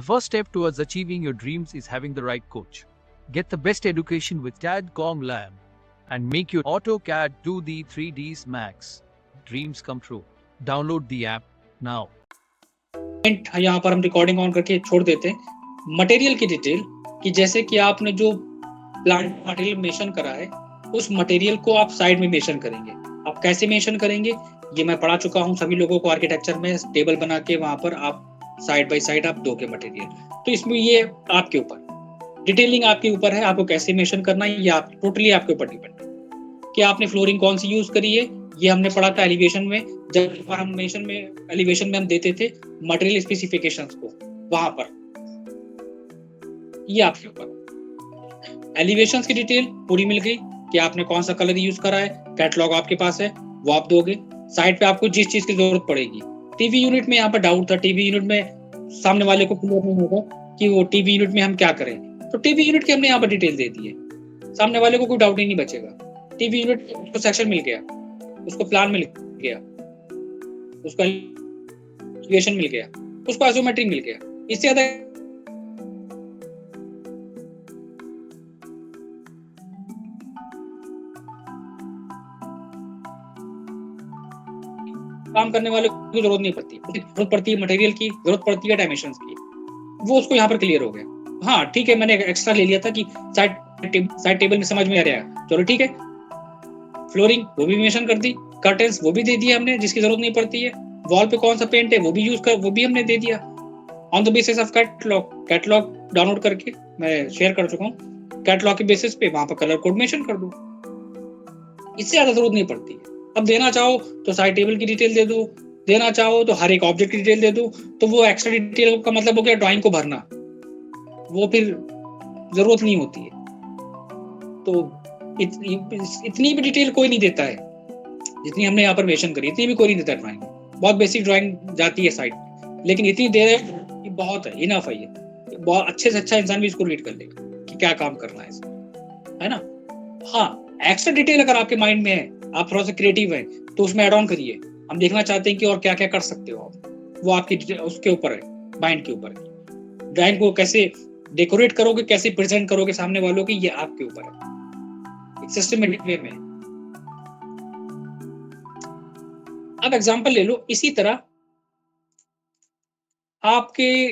The first step towards achieving your dreams is having the right coach. Get the best education with TADCOM Lab and make your AutoCAD 2D 3Ds Max dreams come true. Download the app now. यहाँ पर हम recording on करके छोड़ देते हैं। Material की detail कि जैसे कि आपने जो प्लांट मटेरियल मेंशन करा है उस मटेरियल को आप साइड में मेंशन करेंगे। आप कैसे मेंशन करेंगे ये मैं पढ़ा चुका हूँ सभी लोगों को आर्किटेक्चर में, टेबल बना के वहां पर आप साइड बाय साइड आप दोगे मटेरियल। तो इसमें ये आपके ऊपर डिटेलिंग आपके ऊपर है, आपको कैसे मेंशन करना है ये आप टोटली आपके ऊपर डिपेंड है कि आपने फ्लोरिंग कौन सी यूज करी है। ये हमने पढ़ा था एलिवेशन में, जब हम एलिवेशन में हम देते थे मटेरियल स्पेसिफिकेशंस को वहां पर, ये आपके ऊपर। एलिवेशंस की डिटेल पूरी मिल गई कि आपने कौन सा कलर यूज करा है, कैटलॉग आपके पास है वो आप दोगे। साइड पे आपको जिस चीज की जरूरत पड़ेगी, टीवी यूनिट में यहाँ पर डाउट था, टीवी यूनिट में सामने वाले को क्लियर नहीं होगा कि वो टीवी यूनिट में हम क्या करें, तो टीवी यूनिट की हमने यहाँ पर डिटेल दे दी है, सामने वाले को कोई डाउट ही नहीं बचेगा। टीवी यूनिट को सेक्शन मिल गया, उसको प्लान मिल गया, उसको एलिवेशन मिल गया, उसको आइसोमेट्री मिल गया। इससे ज्यादा काम करने वाले को जरूरत नहीं पड़ती, जरूरत पड़ती है मटेरियल की, जरूरत पड़ती है डायमेंशंस की, वो उसको यहाँ पर क्लियर हो गया। हाँ ठीक है, मैंने एक्स्ट्रा ले लिया था कि साइड टेबल में समझ में आ रहा है, चलो ठीक है। फ्लोरिंग वो भी मेंशन कर दी, कर्टेंस वो भी दे दिया हमने जिसकी जरूरत नहीं पड़ती है, वॉल पे कौन सा पेंट है वो भी हमने दे दिया on the basis of catalogue download करके मैं शेयर कर चुका हूँ। कैटलॉग के बेसिस पे वहां पर कलर कोड मेंशन कर दो, इससे ज्यादा जरूरत नहीं पड़ती है। अब देना चाहो तो साइड टेबल की डिटेल दे दो, देना चाहो तो हर एक ऑब्जेक्ट की डिटेल दे दो, तो वो एक्स्ट्रा डिटेल का मतलब हो गया ड्राइंग को भरना, वो फिर जरूरत नहीं होती है। तो इतनी भी डिटेल कोई नहीं देता है जितनी हमने यहाँ पर मेंशन करी, इतनी भी कोई नहीं देता ड्राइंग। बहुत बेसिक ड्राइंग जाती है साइड, लेकिन इतनी दे रहे हैं कि बहुत है, इनफ है। ये बहुत अच्छे से अच्छा इंसान भी इसको रीड कर लेगा कि क्या काम करना है इसमें, है ना। हाँ, एक्स्ट्रा डिटेल अगर आपके माइंड में है, आप थोड़ा सा क्रिएटिव है तो उसमें ऐड ऑन करिए। हम देखना चाहते हैं कि और क्या क्या कर सकते हो आप, वो आपकी उसके ऊपर है, माइंड के ऊपर है। ड्राइंग को कैसे डेकोरेट करोगे, कैसे प्रेजेंट करोगे सामने वालों की, ये आपके ऊपर है, एक सिस्टमेटिक वे में। अब एग्जांपल ले लो, इसी तरह आपके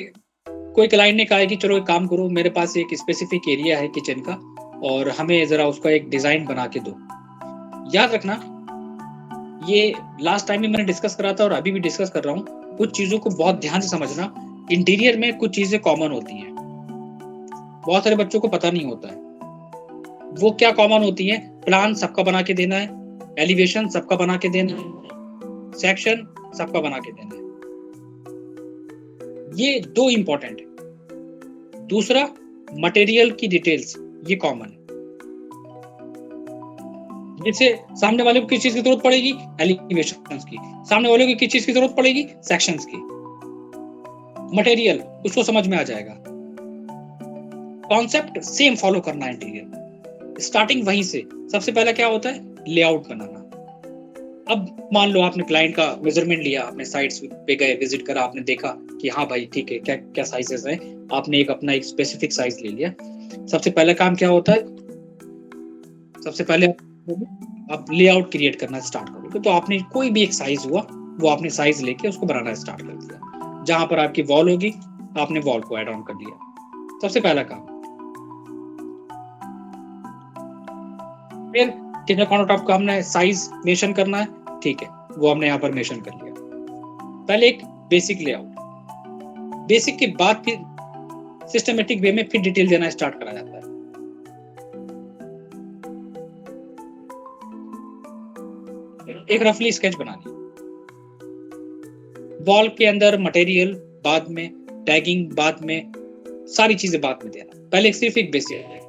कोई क्लाइंट ने कहा है कि चलो एक काम करो, मेरे पास एक स्पेसिफिक एरिया है किचन का और हमें जरा उसका एक डिजाइन बना के दो। याद रखना, ये लास्ट टाइम भी मैंने डिस्कस करा था और अभी भी डिस्कस कर रहा हूँ, कुछ चीजों को बहुत ध्यान से समझना। इंटीरियर में कुछ चीजें कॉमन होती हैं, बहुत सारे बच्चों को पता नहीं होता है वो क्या कॉमन होती है। प्लान सबका बना के देना है, एलिवेशन सबका बना के देना है, सेक्शन सबका बना के देना है, ये दो इंपॉर्टेंट है। दूसरा, मटेरियल की डिटेल्स, ये कॉमन है, जिससे सामने वाले को किस चीज की जरूरत पड़ेगी, एलिवेशंस की, सामने वाले को किस चीज की जरूरत पड़ेगी, सेक्शंस की। मटेरियल उसको समझ में आ जाएगा, कॉन्सेप्ट सेम फॉलो करना है। इंटीरियर स्टार्टिंग वहीं से, सबसे पहला क्या होता है, लेआउट बनाना। अब मान लो आपने क्लाइंट का मेजरमेंट लिया, आपने साइट्स पे गए, विजिट करा, आपने देखा कि हाँ भाई ठीक है, क्या क्या साइजेस हैं, आपने अपना एक स्पेसिफिक साइज ले लिया। सबसे पहला काम क्या होता है, सबसे पहले आप लेआउट क्रिएट करना स्टार्ट करोगे, तो आपने कोई भी एक साइज हुआ वो आपने साइज लेके उसको बनाना स्टार्ट कर दिया। जहां पर आपकी वॉल होगी आपने वॉल को ऐड ऑन कर दिया, सबसे पहला काम। फिर किचन काउंटरटॉप का हमने साइज मेंशन करना है, ठीक है, वो हमने यहाँ पर मेंशन कर लिया। पहले एक बेसिक लेआउट, बेसिक के बाद फिर सिस्टमेटिक वे में फिर डिटेल देना स्टार्ट करा जाता है। एक रफली स्केच बनानी, वॉल के अंदर मटेरियल बाद में, टैगिंग बाद में, सारी चीजें बाद में देना। पहले सिर्फ एक बेसिक है,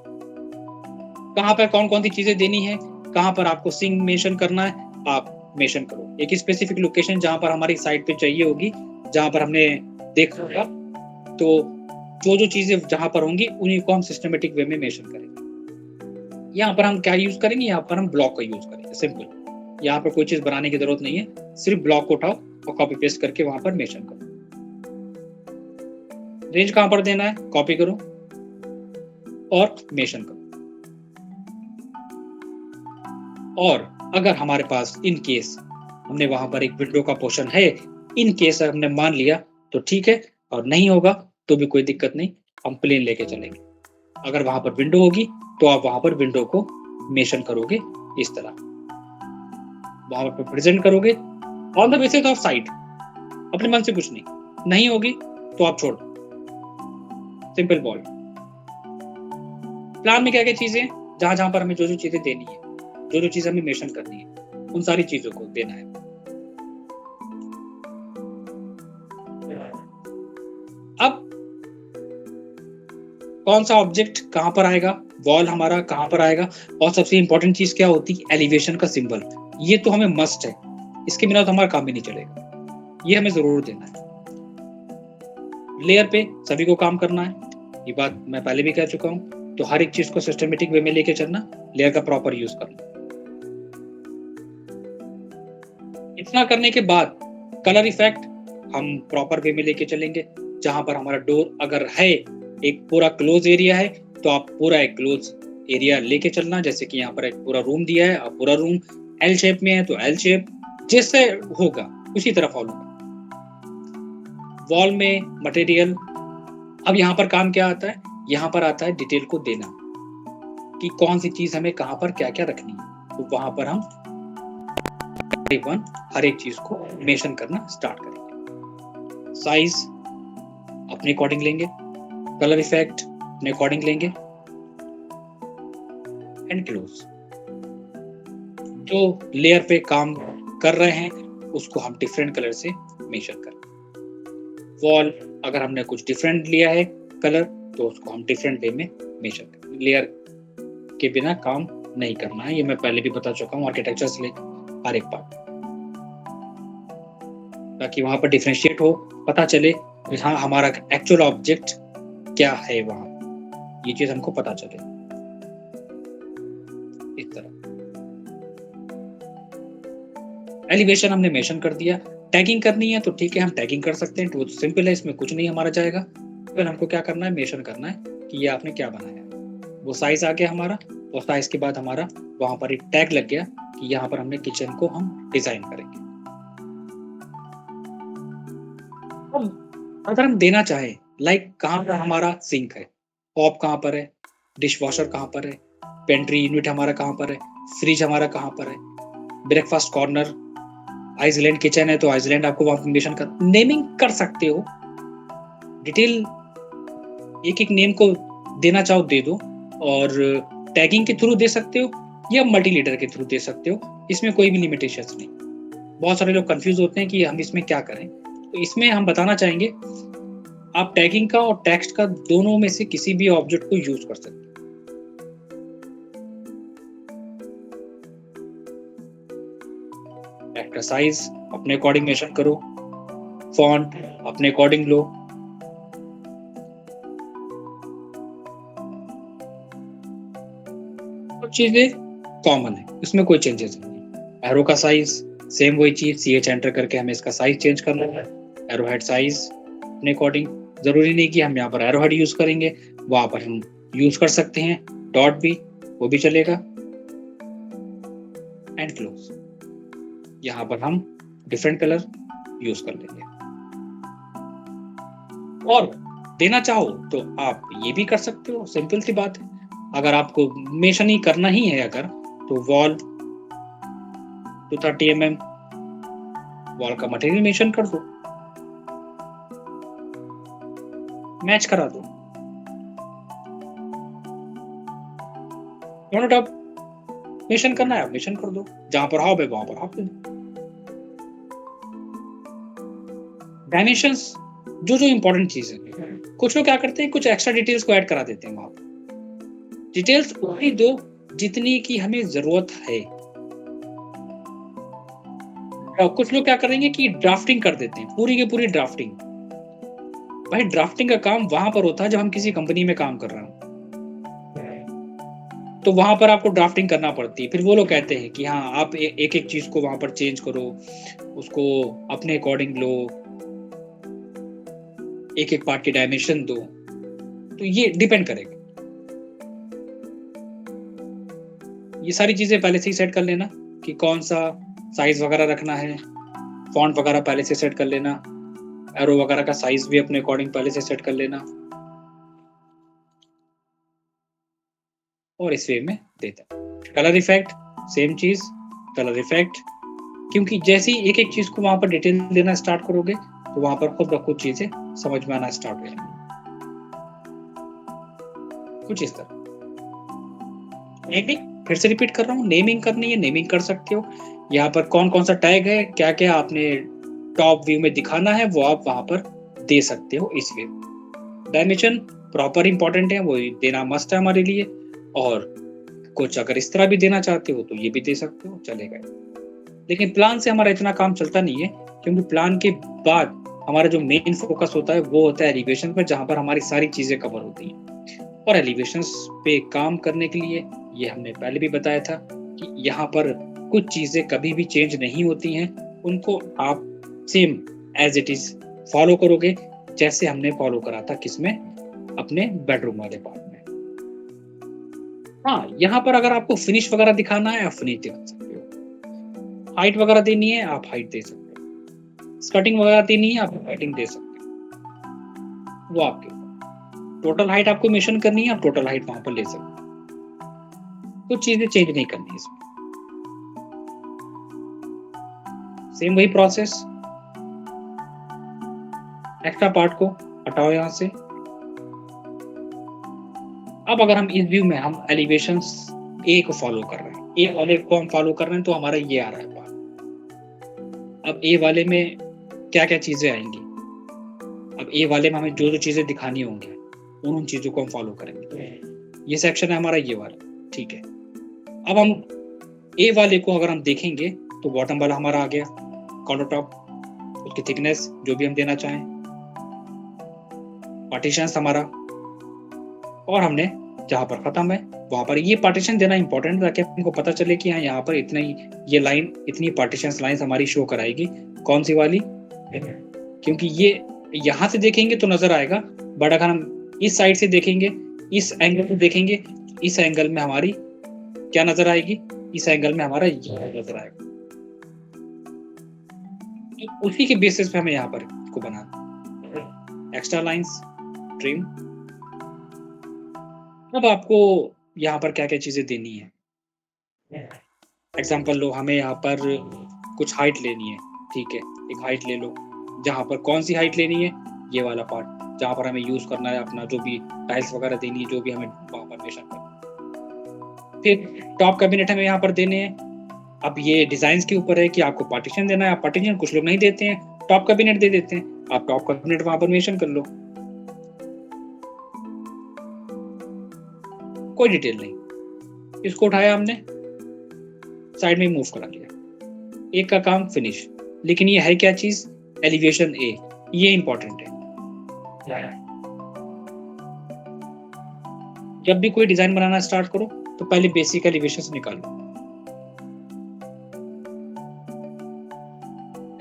कहां पर कौन कौन सी चीजें देनी है, कहां पर आपको सिंक मेंशन करना है, आप मेंशन करो। एक स्पेसिफिक लोकेशन जहां पर हमारी साइट पे चाहिए होगी, जहां पर हमने देखा होगा, तो जो चीजें जहां पर होंगी उन्हीं को हम सिस्टमेटिक वे में मेंशन करेंगे। यहाँ पर हम क्या यूज करेंगे, यहाँ पर हम ब्लॉक का यूज करेंगे, सिंपल। यहाँ पर कोई चीज बनाने की जरूरत नहीं है, सिर्फ ब्लॉक को उठाओ और कॉपी पेस्ट करके वहां पर मेंशन करो। रेंज कहां पर देना है, कॉपी करो और मेंशन करो। और अगर हमारे पास इन केस हमने वहां पर एक विंडो का पोर्शन है, इन केस हमने मान लिया तो ठीक है, और नहीं होगा तो भी कोई दिक्कत नहीं, हम प्लेन लेके चलेंगे। अगर वहां पर विंडो होगी तो आप वहां पर विंडो को मेंशन करोगे इस तरह, वहां पर प्रेजेंट करोगे on the basis of site, अपने मन से कुछ नहीं होगी तो आप छोड़ दो, सिंपल बॉल। प्लान में क्या क्या चीजें, जहां जहां पर हमें जो जो चीजें देनी है, जो जो चीज हमें मेंशन करनी है, उन सारी चीजों को देना है। अब कौन सा ऑब्जेक्ट कहां पर आएगा, वॉल हमारा कहां पर आएगा, और सबसे इंपॉर्टेंट चीज क्या होती है, एलिवेशन का सिंबल। ये तो हमें मस्ट है, इसके बिना तो हमारा काम ही नहीं चलेगा, ये हमें जरूर देना है। लेयर पे सभी को काम करना है, ये बात मैं पहले भी कह चुका हूं, तो हर एक चीज को सिस्टमेटिक वे में लेके चलना, लेयर का प्रॉपर यूज करना। इतना करने के बाद कलर इफेक्ट हम प्रॉपर वे में लेके चलेंगे। जहां पर हमारा डोर अगर है एक पूरा क्लोज एरिया है तो आप पूरा एक क्लोज एरिया लेके चलना, जैसे कि यहाँ पर एक पूरा रूम दिया है, आप पूरा रूम एल शेप में है तो एल शेप, जैसे होगा उसी तरह फॉलो करना। वॉल में मटेरियल, अब यहाँ पर काम क्या आता है, यहाँ पर आता है डिटेल को देना कि कौन सी चीज हमें कहाँ पर क्या क्या रखनी है, तो वहां पर हम हर एक चीज को मेंशन करना स्टार्ट करेंगे। साइज अपने अकॉर्डिंग लेंगे, कलर इफेक्ट अपने अकॉर्डिंग लेंगे, एंड क्लोज। जो लेयर पे काम कर रहे हैं उसको हम डिफरेंट कलर से मेंशन करें। वॉल अगर हमने कुछ डिफरेंट लिया है कलर तो उसको हम डिफरेंट वे में मेंशन करें। लेयर के बिना काम नहीं करना है, ये मैं पहले भी बता चुका हूँ आर्किटेक्चर से लेकर हर एक पार्ट, ताकि वहां पर डिफरेंशिएट हो, पता चले हाँ हमारा एक्चुअल ऑब्जेक्ट क्या है, वहां ये चीज हमको पता चले। इस तरह एलिवेशन हमने मेंशन कर दिया। टैगिंग करनी है तो ठीक है, हम टैगिंग कर सकते हैं, तो सिंपल है, इसमें कुछ नहीं हमारा जाएगा। फिर हमको क्या करना है, मेंशन करना है कि ये आपने क्या बनाया। वो साइज आ गया हमारा, और साइज के बाद हमारा वहां पर एक टैग लग गया कि यहाँ पर हमने किचन को हम डिजाइन करेंगे। अब अगर हम देना चाहें लाइक कहाँ पर हमारा सिंक है, हॉब कहाँ पर है, डिश वॉशर कहाँ पर है, पेंट्री यूनिट हमारा कहाँ पर है, फ्रिज हमारा कहाँ पर है, ब्रेकफास्ट कॉर्नर, आइसलैंड किचन है तो आइसलैंड आपको वहां मेंशन कर, नेमिंग कर सकते हो, डिटेल एक एक नेम को देना चाहो दे दो, और टैगिंग के थ्रू दे सकते हो या मल्टीलेटर के थ्रू दे सकते हो, इसमें कोई भी लिमिटेशंस नहीं। बहुत सारे लोग कंफ्यूज होते हैं कि हम इसमें क्या करें, तो इसमें हम बताना चाहेंगे आप टैगिंग का और टेक्स्ट का दोनों में से किसी भी ऑब्जेक्ट को यूज कर सकते हो। टेक्स्ट का साइज अपने अकॉर्डिंग मेंशन करो, फॉन्ट अपने अकॉर्डिंग लो, कुछ चीजें कॉमन है, इसमें कोई चेंजेस नहीं। एरो का साइज सेम वही चीज, CH एंटर करके हमें इसका साइज चेंज करना है। एरो हेड साइज अपने अकॉर्डिंग, जरूरी नहीं कि हम यहाँ पर एरो हेड यूज करेंगे, वहां पर हम यूज कर सकते हैं डॉट भी, वो भी चलेगा। एंड क्लोज, यहाँ पर हम डिफरेंट कलर यूज कर लेंगे। और देना चाहो तो आप ये भी कर सकते हो, सिंपल सी बात है। अगर आपको मेंशन ही करना ही है अगर, तो वॉल 230 mm वॉल का मटेरियल मेंशन कर दो, मैच करा दो, टॉप मेंशन करना है मेंशन कर दो, जहां पर हॉब है वहां पर हॉब दे दो। डायमेंशंस जो जो इंपॉर्टेंट चीज है, कुछ लोग क्या करते हैं कुछ एक्स्ट्रा डिटेल्स को ऐड करा देते हैं वहां पर। डिटेल्स उतनी दो जितनी की हमें जरूरत है। कुछ लोग क्या करेंगे कि ड्राफ्टिंग कर देते हैं, पूरी की पूरी ड्राफ्टिंग। भाई ड्राफ्टिंग का काम वहां पर होता है जब हम किसी कंपनी में काम कर रहे हैं, तो वहां पर आपको ड्राफ्टिंग करना पड़ती है। फिर वो लोग कहते हैं कि हाँ आप एक एक चीज को वहां पर चेंज करो, उसको अपने अकॉर्डिंग लो। एक एक पार्ट की डायमेंशन दो, तो ये डिपेंड करेगा। ये सारी चीजें पहले से ही सेट कर लेना कि कौन सा साइज वगैरह रखना है, फॉन्ट वगैरह पहले से सेट कर लेना, एरो वगैरह का साइज भी अपने अकॉर्डिंग पहले से सेट कर लेना और इस वे में देता। कलर इफेक्ट सेम चीज, कलर इफेक्ट, क्योंकि जैसे ही एक एक चीज को वहां पर डिटेल देना स्टार्ट करोगे तो वहां पर खुद ब खुद चीजें समझ में आना स्टार्ट हो जाएंगी। कुछ इस तरह। फिर से रिपीट कर रहा हूँ, नेमिंग करनी है, नेमिंग कर सकते हो। यहाँ पर कौन कौन सा टैग है, क्या क्या आपने टॉप व्यू में दिखाना है, वो आप वहां पर दे सकते हो इस वे। डायमेंशन प्रॉपर इंपॉर्टेंट है, वो देना मस्ट है हमारे लिए। और कुछ अगर इस तरह भी देना चाहते हो तो ये भी दे सकते हो, चलेगा। लेकिन प्लान से हमारा इतना काम चलता नहीं है, क्योंकि प्लान के बाद हमारा जो मेन फोकस होता है वो होता है एलिवेशन पर, जहां पर हमारी सारी चीजें कवर होती हैं। और एलिवेशंस पे काम करने के लिए ये हमने पहले भी बताया था कि यहाँ पर कुछ चीजें कभी भी चेंज नहीं होती हैं, उनको आप same as it is follow करोगे, जैसे हमने फॉलो करा था किसमें, अपने बेडरूम वाले पार्ट में। हाँ, यहाँ पर अगर आपको फिनिश वगैरह दिखाना है आप फिनिश दिखा सकते हो, हाइट वगैरह देनी है आप हाइट दे सकते हो, स्कर्टिंग वगैरह देनी है आप स्कर्टिंग दे सकते हो, वो आपके ऊपर। टोटल हाइट आपको मेंशन करनी है आप टोटल हाइट वहां पर ले सकते हो, कुछ चीजें चेंज नहीं करनी इसमें। सेम वही प्रोसेस, एक्स्ट्रा पार्ट को हटाओ यहां से। अब अगर हम इस व्यू में हम एलिवेशंस ए को फॉलो कर रहे हैं, ए वाले को हम फॉलो कर रहे हैं, तो हमारा ये आ रहा है पार्ट। अब ए वाले में क्या क्या चीजें आएंगी, अब ए वाले में हमें जो जो चीजें दिखानी होंगी उन चीजों को हम फॉलो करेंगे। ये सेक्शन है हमारा ये वाला, ठीक है। अब हम ए वाले को अगर हम देखेंगे तो बॉटम वाला हमारा आ गया, काउंटर टॉप, उसकी थिकनेस जो भी हम देना चाहें, पार्टीशंस हमारा, और हमने जहां पर खत्म है वहां पर ये पार्टीशन देना इंपॉर्टेंट है, ताकि हमको पता चले कि हाँ यहाँ पर इतना ही ये लाइन, इतनी पार्टीशंस लाइंस हमारी शो कराएगी, कौन सी वाली, क्योंकि ये यहाँ से देखेंगे तो नजर आएगा, बट अगर हम इस साइड से देखेंगे, इस एंगल से देखेंगे, इस एंगल में हमारी क्या नजर आएगी, इस एंगल में हमारा ये नजर आएगा। तो उसी के बेसिस पे हमें यहाँ पर को बनाना, एक्स्ट्रा लाइंस, ट्रिम। अब आपको यहाँ पर क्या क्या चीजें देनी है, एग्जाम्पल लो, हमें यहाँ पर कुछ हाइट लेनी है, ठीक है, एक हाइट ले लो, जहां पर कौन सी हाइट लेनी है, ये वाला पार्ट, जहां पर हमें यूज करना है अपना जो भी टाइल्स वगैरह देनी है, जो भी हमें वहां पर मेजर करना। फिर टॉप कैबिनेट हमें यहाँ पर देने हैं। अब ये डिजाइन के ऊपर है कि आपको पार्टीशन देना है, आप पार्टीशन, कुछ लोग नहीं देते हैं, टॉप कैबिनेट दे देते हैं, आप टॉप कैबिनेट वहां पर मेंशन कर लो, कोई डिटेल नहीं। इसको उठाया हमने, साइड में मूव करा लिया, एक का काम फिनिश। लेकिन ये है क्या चीज, एलिवेशन ए, ये इंपॉर्टेंट है। जब भी कोई डिजाइन बनाना स्टार्ट करो तो पहले बेसिक एलिवेशंस निकालो,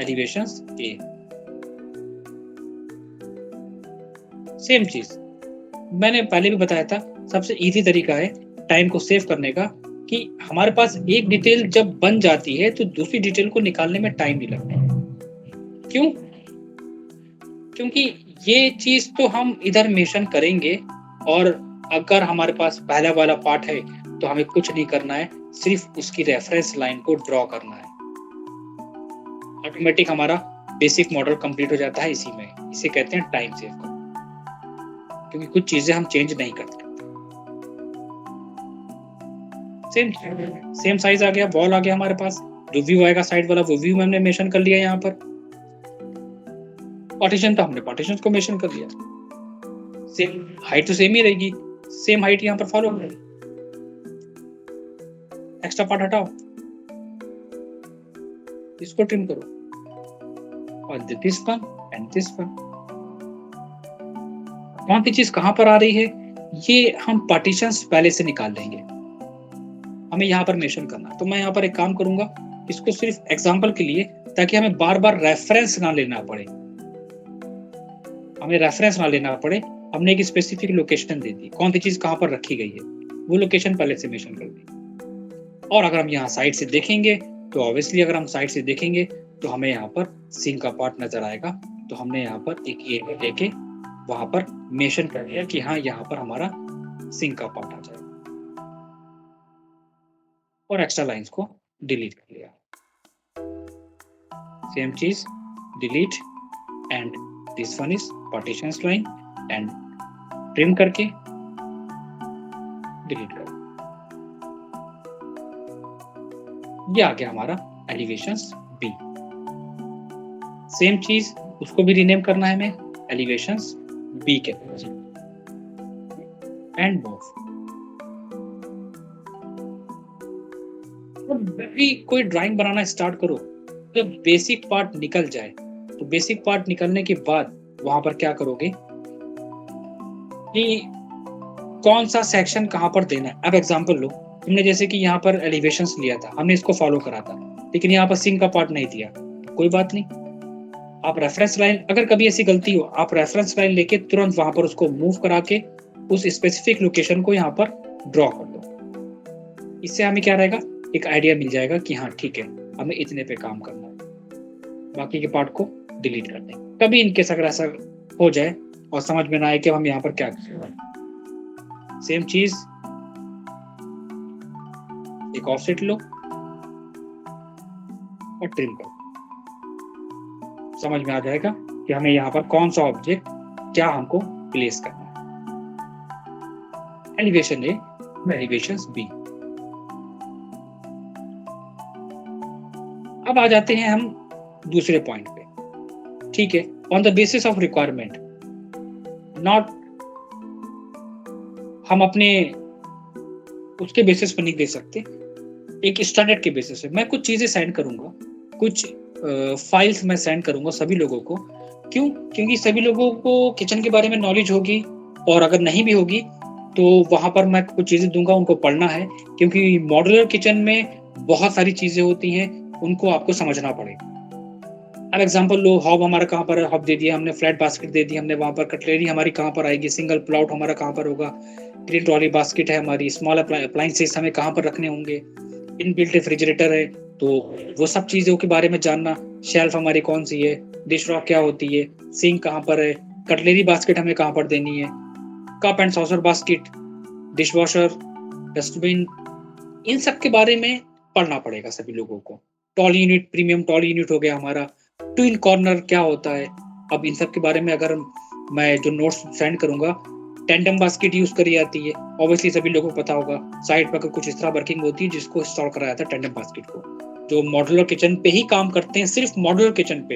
एलिवेशंस ए, सेम चीज मैंने पहले भी बताया था, सबसे इजी तरीका है टाइम को सेव करने का, कि हमारे पास एक डिटेल जब बन जाती है तो दूसरी डिटेल को निकालने में टाइम नहीं लगता। क्यों? क्योंकि ये चीज तो हम इधर मेंशन करेंगे, और अगर हमारे पास पहला वाला पार्ट है तो हमें कुछ नहीं करना है, सिर्फ उसकी रेफरेंस लाइन को ड्रॉ करना है, ऑटोमेटिक हमारा बेसिक मॉडल कंप्लीट हो जाता है इसी में। इसे कहते हैं टाइम सेव करना, क्योंकि कुछ चीजें हम चेंज नहीं कर सकते। सेम साइज आ गया, वॉल आ गया हमारे पास, जो व्यू आएगा साइड वाला वो व्यू हमने मेंशन कर लिया यहाँ पर। पार्टीशन तो हमने पार्टीशन को मेंशन कर लिया, सेम हाइट तो सेम ही रहेगी, सेम हाइट यहाँ पर फॉलो करेगी। एक्स्ट्रा पार्ट हटाओ, इसको ट्रिम करो, और this one and this one. कौन सी चीज कहां पर आ रही है, ये हम पार्टीशंस पहले से निकाल लेंगे, हमें यहाँ पर मेंशन करना। तो मैं यहाँ पर एक काम करूंगा, इसको सिर्फ एग्जांपल के लिए, ताकि हमें बार बार रेफरेंस ना लेना पड़े, हमें रेफरेंस ना लेना पड़े, हमने एक स्पेसिफिक लोकेशन दे दी, कौन सी चीज कहाँ पर रखी गई है वो लोकेशन पहले से मेंशन कर दी। और अगर हम यहाँ साइड से देखेंगे तो ऑब्वियसली अगर हम साइड से देखेंगे तो हमें यहाँ पर सिंक का पार्ट नजर आएगा, तो हमने यहाँ पर एक ये लेके वहां पर मेंशन कर दिया कि हाँ यहाँ पर हमारा सिंक का पार्ट आ जाएगा, और एक्स्ट्रा लाइंस को डिलीट कर लिया। सेम चीज delete and this one is partitions line and trim करके डिलीट कर, ये आ गया हमारा एलिवेशंस बी। सेम चीज उसको भी रीनेम करना है हमें एलिवेशंस बी के एंड मूव। भी कोई ड्राइंग बनाना स्टार्ट करो तो बेसिक पार्ट निकल जाए, तो बेसिक पार्ट निकलने के बाद वहां पर क्या करोगे कि कौन सा सेक्शन कहां पर देना है। अब एग्जांपल लो, तुमने जैसे कि यहाँ पर एलिवेशंस लिया था, हमने इसको फॉलो करा था, लेकिन यहाँ पर सिंक का पार्ट नहीं दिया, कोई बात नहीं, आप रेफरेंस लाइन, अगर कभी ऐसी गलती हो आप रेफरेंस लाइन लेके तुरंत वहां पर उसको मूव करा के उस स्पेसिफिक लोकेशन को यहाँ पर ड्रॉ कर दो। इससे हमें क्या रहेगा, एक आइडिया मिल जाएगा कि हाँ ठीक है हमें इतने पे काम करना है, बाकी के पार्ट को डिलीट कर दें। कभी इनकेस अगर ऐसा हो जाए और समझ में ना आए कि हम यहाँ पर क्या करें, सेम चीज एक ऑफसेट लो और ट्रिम करो, समझ में आ जाएगा कि हमें यहाँ पर कौन सा ऑब्जेक्ट क्या हमको प्लेस करना है। एलिवेशन ए, एलिवेशन बी। अब आ जाते हैं हम दूसरे पॉइंट पे, ठीक है। On the basis of requirement, not हम अपने उसके बेसिस पर नहीं दे सकते, एक स्टैंडर्ड के बेसिस पे मैं कुछ चीजें सेंड करूंगा, कुछ फाइल्स मैं सेंड करूंगा सभी लोगों को। क्यों? क्योंकि सभी लोगों को किचन के बारे में नॉलेज होगी, और अगर नहीं भी होगी तो वहां पर मैं कुछ चीजें दूंगा, उनको पढ़ना है, क्योंकि मॉड्यूलर किचन में बहुत सारी चीजें होती हैं, उनको आपको समझना पड़ेगा। अब एग्जांपल लो, हॉब हमारा कहाँ पर है, हॉब दे दिया हमने, फ्लैट बास्केट दे दी हमने, वहां पर कटलरी हमारी कहाँ पर आएगी, सिंगल प्लॉट हमारा कहाँ पर होगा, ग्रीन ट्रॉली बास्केट है हमारी, स्मॉल अप्लायंसेस हमें कहाँ पर रखने होंगे, इनबिल्ट रेफ्रिजरेटर है, तो वो सब चीजों के बारे में जानना, शेल्फ हमारी कौन सी है, डिश रॉक क्या होती है, सिंक कहाँ पर है, कटलरी बास्केट हमें कहाँ पर देनी है, cup and saucer basket, dish washer, dustbin, इन सब के बारे में पढ़ना पड़ेगा सभी लोगों को। Tall unit, premium tall unit हो गया हमारा, ट्विन कॉर्नर क्या होता है। अब इन सब के बारे में अगर मैं जो नोट्स सेंड करूंगा, टेंडम बास्केट यूज करी जाती है, ऑब्वियसली सभी लोगों को पता होगा, साइड पर कुछ इस तरह वर्किंग होती है जिसको इंस्टॉल कराया था टेंडम बास्केट को, जो मॉड्यूलर किचन पे ही काम करते हैं, सिर्फ मॉड्यूलर किचन पे,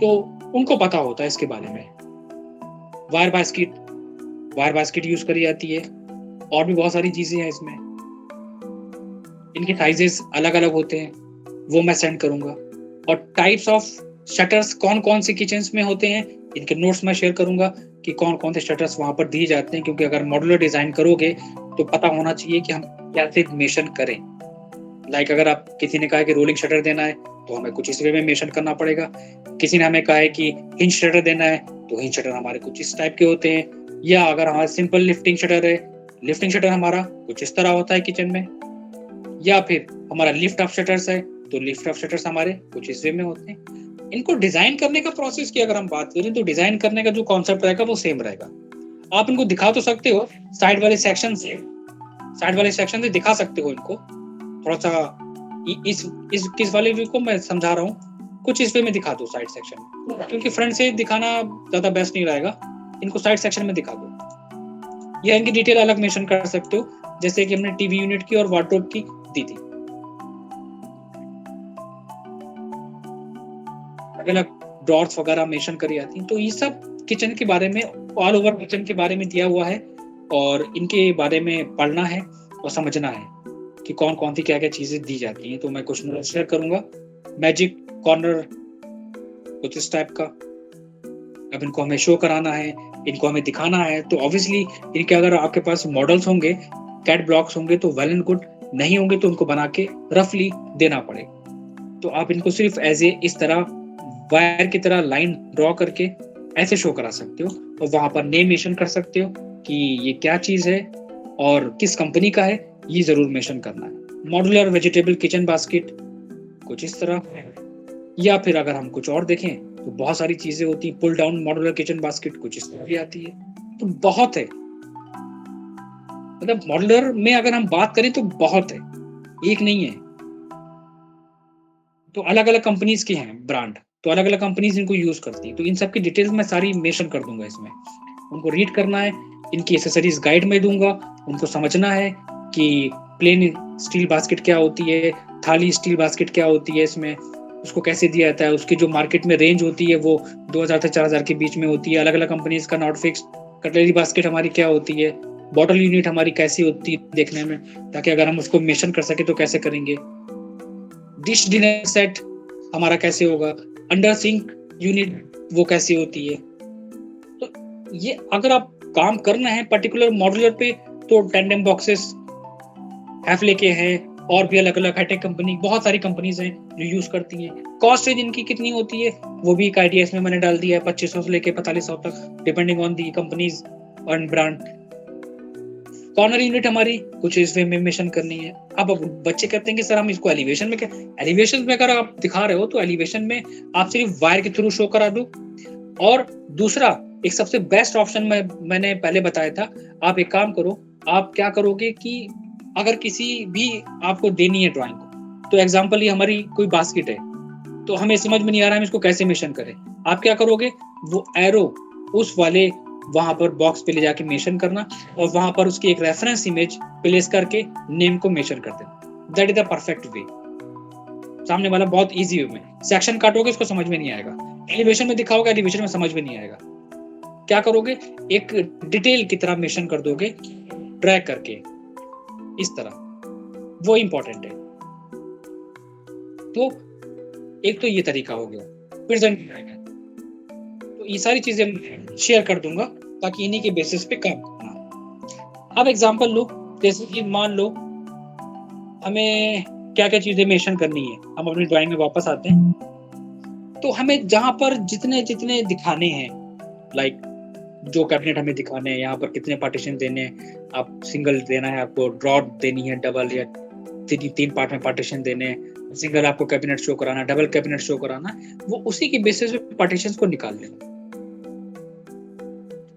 तो उनको पता होता है इसके बारे में। वायर बास्केट यूज करी जाती है, और भी बहुत सारी चीजें हैं इसमें, इनके साइजेस अलग अलग होते हैं, वो मैं सेंड करूंगा। और टाइप्स ऑफ शटर्स कौन कौन से किचन्स में होते हैं, इनके नोट्स मैं शेयर करूंगा कि कौन कौन से शटर्स वहां पर दिए जाते हैं, क्योंकि अगर मॉड्यूलर डिजाइन करोगे तो पता होना चाहिए कि हम कैसे मेंशन करें। लाइक अगर आप किसी ने कहा कि रोलिंग शटर देना है तो हमें कुछ इस वे में मेंशन करना पड़ेगा, किसी ने हमें कहा है कि हिंज शटर देना है तो हिंज शटर हमारे कुछ इस टाइप के होते हैं, या अगर हमारा सिंपल लिफ्टिंग शटर है, लिफ्टिंग शटर हमारा कुछ इस तरह होता है किचन में, या फिर हमारा लिफ्ट अप शटर्स है तो लिफ्ट अप शटर्स हमारे कुछ इस वे में होते हैं। इनको डिजाइन करने का प्रोसेस की अगर हम बात करें तो डिजाइन करने का जो कॉन्सेप्ट रहेगा वो सेम रहेगा। आप इनको दिखा तो सकते हो साइड वाले सेक्शन से दिखा सकते हो इनको, थोड़ा सा इस किस वाले व्यू को मैं समझा रहा हूँ, कुछ इस वे में दिखा दो साइड सेक्शन, क्योंकि फ्रंट से दिखाना ज्यादा बेस्ट नहीं रहेगा, इनको साइड सेक्शन में दिखा दो, या इनकी डिटेल अलग मेंशन कर सकते हो, जैसे कि हमने टीवी यूनिट की और वार्डरोब की दी थी, अलग ड्रॉर्स वगैरह मेंशन करी जाती हैं। तो ये सब किचन के बारे में, ऑल ओवर किचन के बारे में दिया हुआ है, और इनके बारे में पढ़ना है और समझना है कि कौन कौन सी क्या क्या चीजें दी जाती हैं। तो मैं कुछ नोट्स शेयर करूंगा। मैजिक कॉर्नर कुछ इस टाइप का, अब इनको हमें शो कराना है, इनको हमें दिखाना है, तो ऑब्वियसली इनके अगर आपके पास मॉडल्स होंगे, कैट ब्लॉक्स होंगे तो वेल एंड गुड, नहीं होंगे तो उनको बना के रफली देना पड़ेगा। तो आप इनको सिर्फ एज ए इस तरह वायर की तरह लाइन ड्रॉ करके ऐसे शो करा सकते हो और वहां पर नेम मेंशन कर सकते हो कि ये क्या चीज है और किस कंपनी का है, ये जरूर मेंशन करना है। मॉड्यूलर वेजिटेबल किचन बास्केट कुछ इस तरह, या फिर अगर हम कुछ और देखें तो बहुत सारी चीजें होती हैं। Pull down modular kitchen basket कुछ इस तरह भी आती है। तो बहुत है, मतलब मॉड्यूलर में अगर हम बात करें तो बहुत है, एक नहीं है। तो अलग अलग कंपनीज के हैं ब्रांड, तो अलग अलग कंपनीज इनको यूज करती हैं। तो इन सब की डिटेल्स मैं सारी मेंशन कर दूंगा इसमें, उनको रीड करना है। इनकी एसेसरीज गाइड में दूंगा, उनको समझना है कि प्लेन स्टील बास्केट क्या होती है, थाली स्टील बास्केट क्या होती है, इसमें उसको कैसे दिया जाता है, उसकी जो मार्केट में रेंज होती है वो 2000 से 4000 के बीच में होती है। अलग अलग कंपनीज का नॉट फिक्स कटलरी बास्केट हमारी क्या होती है, बॉटल यूनिट हमारी कैसी होती है देखने में, ताकि अगर हम उसको मेंशन कर सके तो कैसे करेंगे। डिश डिनर सेट हमारा कैसे होगा, अंडर सिंक यूनिट वो कैसी होती है। तो ये अगर आप काम करना है पर्टिकुलर मॉड्यूलर पे तो टेंडम बॉक्सेस हैफले के हैं, और भी अलग अलग हाईटेक कंपनी, बहुत सारी कंपनीज हैं जो यूज करती हैं। कॉस्ट रेंज इनकी कितनी होती है वो भी एक आइडिया इसमें मैंने डाल दिया है, 2500 से लेके 4500 तक, डिपेंडिंग ऑन दी कंपनीज और ब्रांड। कॉर्नर यूनिट हमारी कुछ इस वे में मेंशन करनी है। अब बच्चे कहते हैं कि सर हम इसको एलिवेशन में क्या, एलिवेशन में अगर आप दिखा रहे हो तो एलिवेशन में आप सिर्फ वायर के थ्रू शो करा दो। और दूसरा एक सबसे बेस्ट ऑप्शन मैंने पहले बताया था, आप एक काम करो, आप क्या करोगे कि अगर किसी भी आपको देनी है ड्राइंग को, तो एग्जांपल ये हमारी कोई बास्केट है, तो हमें समझ में नहीं आ रहा है हम इसको कैसे मेंशन करें। आप क्या करोगे, वो एरो उस वाले वहां पर बॉक्स पे ले जाके मेंशन करना और वहां पर उसकी एक रेफरेंस इमेज प्लेस करके नेम को मेंशन कर देना। That is the perfect way. सामने वाला बहुत इजी वे में सेक्शन काटोगे उसको समझ में नहीं आएगा, एलिवेशन में दिखाओगे एलिवेशन में समझ में नहीं आएगा। क्या करोगे, एक डिटेल की तरह मेंशन कर दोगे ड्रैग करके इस तरह, वो इंपॉर्टेंट है। तो एक तो ये तरीका हो गया प्रेजेंट करेगा। तो ये सारी चीजें शेयर कर दूंगा ताकि इन्हीं के बेसिस पे काम करना। अब एग्जांपल लो, जैसे कि मान लो हमें क्या क्या चीजें मेंशन करनी है, हम अपनी ड्राइंग में वापस आते हैं। तो हमें जहां पर जितने जितने दिखाने हैं, लाइक जो कैबिनेट हमें दिखाने हैं, यहाँ पर कितने पार्टीशन देने हैं, आप सिंगल देना है, आपको ड्रॉ देनी है, डबल या तीन पार्ट में पार्टीशन देने हैं, सिंगल आपको कैबिनेट शो कराना, डबल कैबिनेट शो कराना, वो उसी के बेसिस पे पार्टीशंस को निकाल लेना।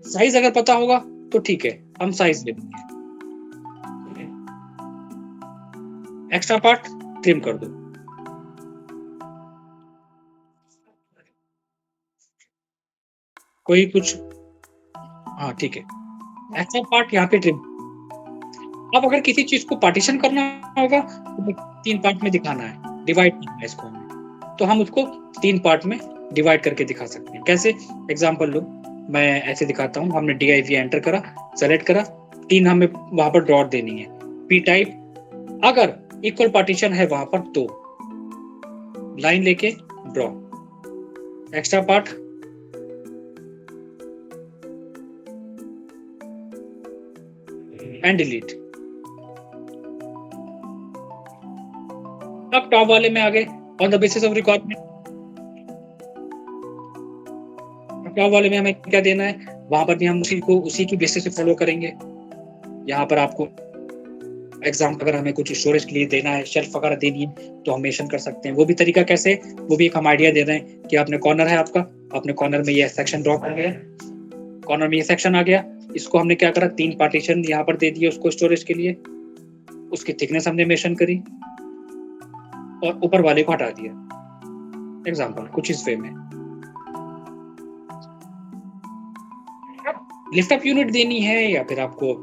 साइज अगर पता होगा तो ठीक है, हम साइज ले लेंगे। एक्स्ट्रा पार्ट ट्रिम कर दो। कोई कुछ, हाँ ठीक है, एक्स्ट्रा पार्ट यहाँ पे ट्रिम। अब अगर किसी चीज को पार्टीशन करना होगा तो 3 पार्ट में दिखाना है, डिवाइड करना है इसको हमें, तो हम उसको 3 पार्ट में डिवाइड करके दिखा सकते हैं। कैसे, एग्जांपल लो, मैं ऐसे दिखाता हूँ। हमने DIV एंटर करा, सेलेक्ट करा, 3 हमें वहां पर डॉट देनी है, P टाइप, अगर इक्वल पार्टीशन है वहां पर तो लाइन लेके draw, extra part, and delete. अब टॉप वाले में आ गए, on the basis of requirement. Top वाले में हमें क्या देना है, वहां पर भी हम उसी की बेसिस पे फॉलो करेंगे। यहाँ पर आपको एग्जाम्पल अगर हमें कुछ स्टोरेज के लिए देना है, शेल्फ वगैरह देनी है तो हम मेंशन कर सकते हैं। वो भी तरीका कैसे, वो भी एक हम आइडिया दे रहे हैं कि आपने कॉर्नर है आपका, आपने कॉर्नर में ये सेक्शन ड्रॉ कर गया, कॉर्नर में ये सेक्शन आ गया, इसको हमने क्या करा, 3 पार्टीशन यहाँ पर दे दिए उसको स्टोरेज के लिए, उसकी थिकनेस हमने मेंशन करी और ऊपर वाले को हटा दिया। एग्जाम्पल कुछ इस वे में। लिफ्ट अप यूनिट देनी है या फिर आपको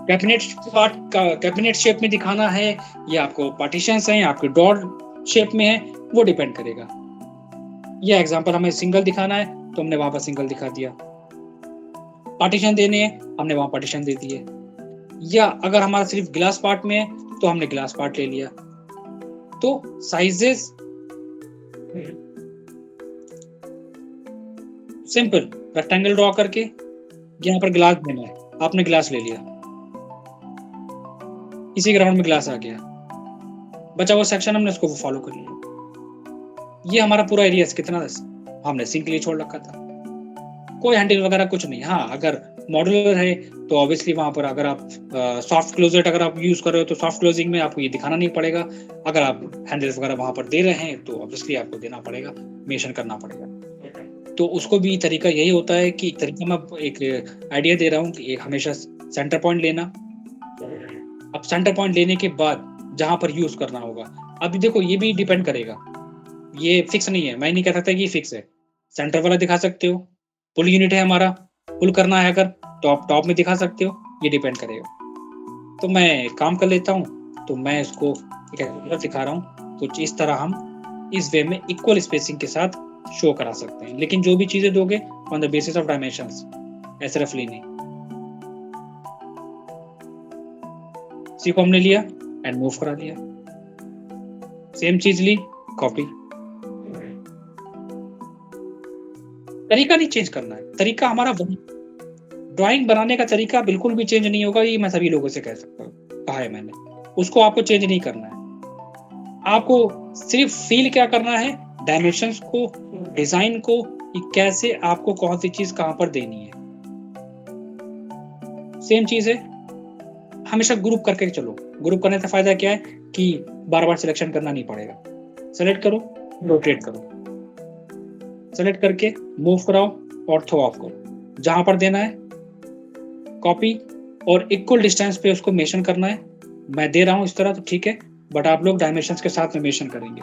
कैबिनेट पार्ट का कैबिनेट शेप में दिखाना है, या आपको पार्टीशंस हैं आपके डॉट शेप में है, वो डिपेंड करेगा। ये एग्जांपल हमें सिंगल दिखाना है तो हमने वहां पर सिंगल दिखा दिया, पार्टीशन देने हैं हमने वहां पार्टीशन दे दिए, या अगर हमारा सिर्फ ग्लास पार्ट में है तो हमने ग्लास पार्ट ले लिया। तो साइजेस सिंपल, रेक्टेंगल ड्रॉ करके यहाँ पर ग्लास देना है, आपने ग्लास ले लिया, इसी ग्राउंड में ग्लास आ गया, बचा हुआ सेक्शन हमने उसको फॉलो कर लिया। ये हमारा पूरा एरिया कितना हमने सिंक के लिए छोड़ रखा था, कोई हैंडल वगैरह कुछ नहीं। हाँ, अगर मॉड्यूलर है तो ऑब्वियसली वहां पर अगर आप सॉफ्ट क्लोजेट अगर आप यूज कर रहे हो तो सॉफ्ट क्लोजिंग में आपको ये दिखाना नहीं पड़ेगा। अगर आप हैंडल्स वगैरह वहां पर दे रहे हैं तो ऑब्वियसली आपको देना पड़ेगा, मेंशन करना पड़ेगा। तो उसको भी तरीका यही होता है कि तरीका मैं एक आइडिया दे रहा हूँ कि एक हमेशा सेंटर पॉइंट लेना। अब सेंटर पॉइंट लेने के बाद जहां पर यूज करना होगा, अभी देखो ये भी डिपेंड करेगा, ये फिक्स नहीं है, मैं नहीं कह सकता कि फिक्स है। सेंटर वाला दिखा सकते हो, पुल यूनिट है हमारा, पुल करना है अगर तो आप टॉप में दिखा सकते हो, ये डिपेंड करेगा। तो मैं काम कर लेता हूँ, तो मैं इसको दिखा रहा हूँ। तो इस तरह हम इस वे में इक्वल स्पेसिंग के साथ शो करा सकते हैं, लेकिन जो भी चीजें दोगे on the basis of dimensions, ऐसे रफली नहीं। इसी को हमने लिया एंड मूव करा दिया, सेम चीज ली, कॉपी। तरीका नहीं चेंज करना है, तरीका हमारा वही, ड्राइंग बनाने का तरीका बिल्कुल भी चेंज नहीं होगा, ये मैं सभी लोगों से कह सकता हूँ, कहा है मैंने। उसको आपको चेंज नहीं करना है, आपको सिर्फ फील क्या करना है, डायमेंशंस को, डिजाइन को, कि कैसे आपको कौन सी चीज कहां पर देनी है। सेम चीज है, हमेशा ग्रुप करके चलो। ग्रुप करने से फायदा क्या है कि बार बार सिलेक्शन करना नहीं पड़ेगा। सेलेक्ट करो, रोटेट करो, सेलेक्ट करके मूव कराओ, ऑर्थो ऑफ करो, जहां पर देना है कॉपी, और इक्वल डिस्टेंस पे उसको मेंशन करना है। मैं दे रहा हूं इस तरह तो ठीक है, बट आप लोग डायमेंशंस के साथ में मेंशन करेंगे।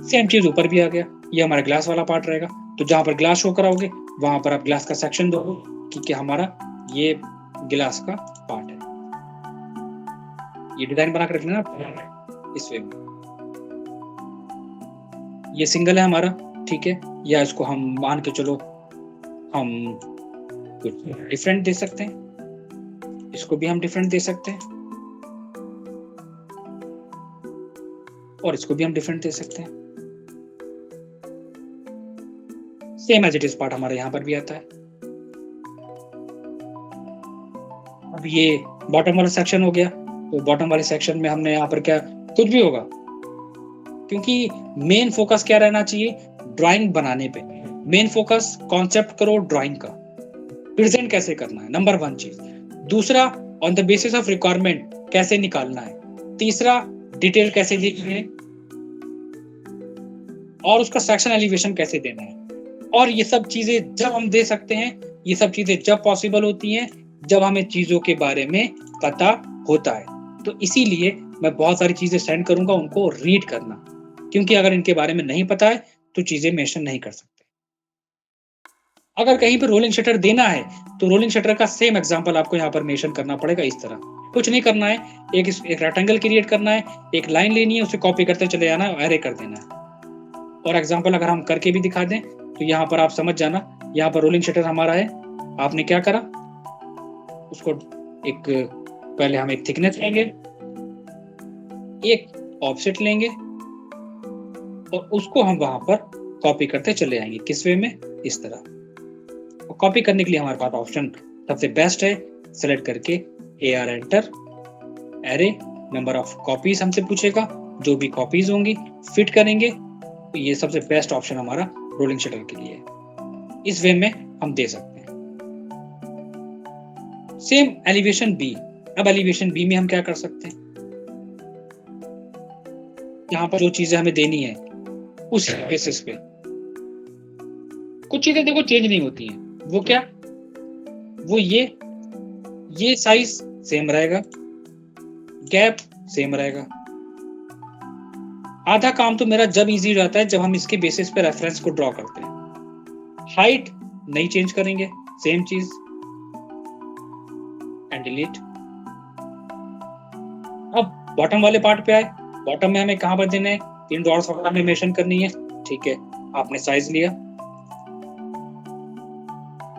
सेम चीज ऊपर भी आ गया, ये हमारा ग्लास वाला पार्ट रहेगा, तो जहां पर ग्लास शो कराओगे वहां पर आप ग्लास का सेक्शन दोगे कि हमारा ये ग्लास का पार्ट है। ये डिजाइन बना कर रख लेना इस वे में। ये सिंगल है हमारा, ठीक है, या इसको हम मान के चलो हम कुछ डिफरेंट दे सकते हैं, इसको भी हम डिफरेंट दे सकते हैं, और इसको भी हम डिफरेंट दे सकते हैं। Same as it is part हमारे यहां पर भी आता है। अब ये बॉटम वाला सेक्शन हो गया, तो बॉटम वाले सेक्शन में हमने यहाँ पर क्या, कुछ भी होगा, क्योंकि मेन फोकस क्या रहना चाहिए, ड्राइंग बनाने पे। मेन फोकस कॉन्सेप्ट करो ड्राइंग का, प्रेजेंट कैसे करना है, नंबर 1 चीज। दूसरा, on the basis of requirement कैसे निकालना है। तीसरा, डिटेल कैसे लिखनी है, और उसका सेक्शन एलिवेशन कैसे देना है। और ये सब चीजें जब हम दे सकते हैं, ये सब चीजें जब पॉसिबल होती हैं, जब हमें चीजों के बारे में पता होता है। तो इसीलिए मैं बहुत सारी चीजें सेंड करूंगा, उनको रीड करना, क्योंकि अगर इनके बारे में नहीं पता है तो चीजें मेंशन नहीं कर सकते। अगर कहीं पर रोलिंग शटर देना है तो रोलिंग शटर का सेम एग्जांपल आपको यहाँ पर मेंशन करना पड़ेगा। इस तरह कुछ नहीं करना है, एक रेक्टेंगल क्रिएट करना है, एक लाइन लेनी है, उसे कॉपी करते चले जाना है, एरे कर देना है। और एग्जांपल अगर हम करके भी दिखा दें तो यहाँ पर आप समझ जाना, यहाँ पर रोलिंग शटर हमारा है, आपने क्या करा, उसको एक, पहले हम एक थिकनेस लेंगे, एक ऑफसेट लेंगे, और उसको हम वहां पर कॉपी करते चले जाएंगे। किस वे में, इस तरह। और कॉपी करने के लिए हमारे पास ऑप्शन सबसे बेस्ट है, सेलेक्ट करके AR enter, array number of copies हमसे पूछेगा, जो भी कॉपीज होंगी फिट करेंगे, तो ये सबसे बेस्ट ऑप्शन हमारा रोलिंग शटर के लिए है। इस वे में हम दे सकते हैं। Same elevation B. अब एलिवेशन बी में हम क्या कर सकते हैं, यहाँ पर जो चीजें हमें देनी है उस बेसिस पे, कुछ चीजें देखो चेंज नहीं होती हैं। वो क्या, वो ये साइज सेम रहेगा, गैप सेम रहेगा। आधा काम तो मेरा जब इजी हो जाता है जब हम इसके बेसिस पे रेफरेंस को ड्रॉ करते हैं। हाइट नहीं चेंज करेंगे, सेम चीज, एंड डिलीट। अब बॉटम वाले पार्ट पे आए, बॉटम में हमें कहां पर देना है, 3 डॉट्स वगैरह में मेंशन करनी है, ठीक है। आपने साइज लिया,